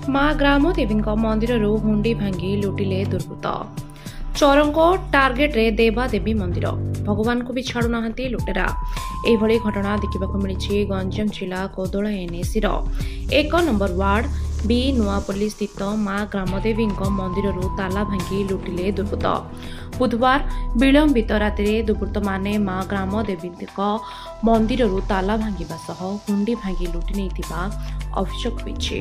माँ ग्रामदेवी मंदिर हुंडी भांगी लुटिले दुर्बृत्त। चोरंक टार्गेट रे देवादेवी मंदिर भगवान को भी छाड़ुना लुटेरा। एभली घटना देखा मिली गंजाम जिला कोदोला एनएसी एक नंबर वार्ड बी नुआपल्ली स्थित माँ ग्रामदेवी मंदिर ताला भांगी लुटिले दुर्बृत्त। बुधवार विलंबित राति दुर्बृत्त माने माँ ग्रामदेवी मंदिर ताला भांगा सह हुंडी भांगी लुटि नहीं अभियोग होइछि।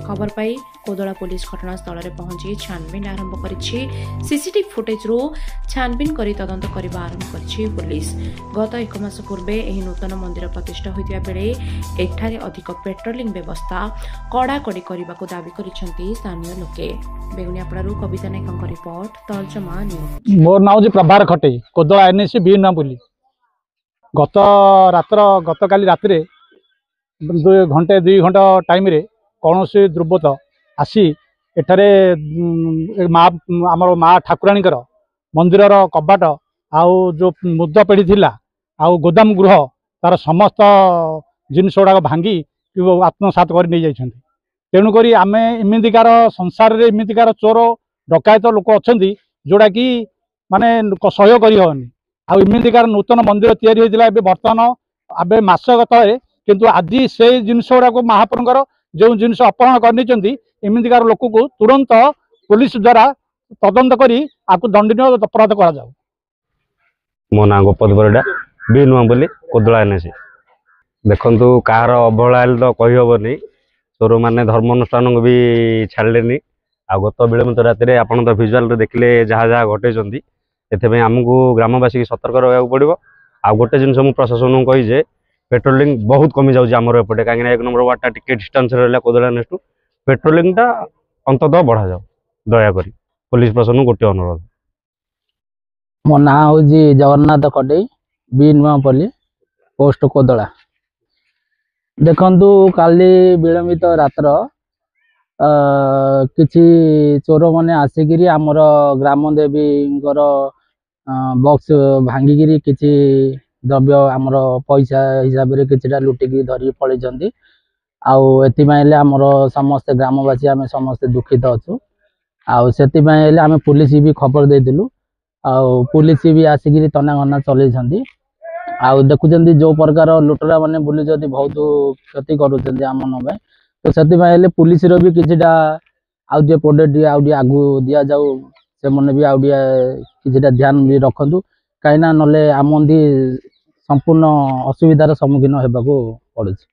खबर पाई कोदोला पुलिस घटनास्थल में पहुंची छानबीन आरंभ करिछि। सीसीटीवी फुटेज छानबीन करी तदंत करबा आरंभ करिछि पुलिस। गत एक मास पूर्वे एही नूतन मंदिर प्रतिष्ठा होइतिबा बेले एठारे अधिक पेट्रोलिंग व्यवस्था कड़ाकड़ी करबाकू दाबी करिसेंती स्थानीय लोके। बेगुनियापड़ारू कविता नायकଙ୍କ रिपोर्ट तर्जमा न्यूज। मोर नाउ जे प्रभार खटे कोदोला एनएसी बी नुआपल्ली। गत काली रात्रे 2 घंटा टाइम रे कौन से दुर्बृत्त आसी एठारे आमर माँ ठाकुराणी मंदिर कबाट आउ जो मुद्दा पेढ़ी थिला आउ गोदाम गृह तार समस्त जिनस गुड़ाक भांगी आत्मसात कर नहीं जाइछन्ति। तेणुक आम इमितिकार संसार रे इमितिकार चोर डकायत लोक अच्छा जोड़ा कि माने सहयोग करहनी आउ इमितिकार नूतन मंदिर तैयारी होता बर्तमान आबे मास गत किंतु आज से जिनस गुड़ाक महाप्रभुर जो जिनस अपहरण कर इमितिकार लोक को तुरंत पुलिस द्वारा तदंत करी आपको दंडनीय अपराध करा जाऊ। मो ना गोपद परिडा बी नुआपल्ली कोदोला एनएसी। देखु कहार अवहेला तो कहीहबनी चोर मैंने धर्मानुष्ठान को भी छाड़े आ गत विलंबित राति आप तो भिजुआल देखिले जहाँ जहाँ घटे एथें आमको ग्रामवासी सतर्क रहा पड़ो। आ गोटे जिन मुझे प्रशासन को कही पेट्रोलिंग बहुत कमी जाऊँगी आमर एपटे कहीं एक नंबर वार्डटा टिके डिस्टेंस रहा कोदोला एनएस टू पेट्रोलिंगटा अंततः बढ़ा जाऊ दयाकोरी पुलिस प्रशासन गोटे अनुरोध। मो ना हूँ जगन्नाथ कटई बी नुआपल्ली पोस्ट कोदोला। देखु काली विलंबित रात्र किछि चोर मैंने आसिकी आमर ग्रामदेवी बॉक्स भांगिकी किछि द्रव्य आमर पैसा हिसाब से किछिटा लुटिकी धरी पलैंती। आउे आमर समस्त ग्रामवासी आम समस्त दुखित अच्छु। आम पुलिस भी खबर देलु पुलिस भी आसिकी तनाघना चलती। देखुं जो प्रकार लुटरा मैंने बुली बहुत क्षति कर आम न तो से पुलिस भी किछिटा आउ प्रोडक्ट आगु दि जाऊ से मैंने भी किछिटा ध्यान भी रखु कहीं ना नले आम संपूर्ण असुविधार सम्मुखीन होगा पड़े।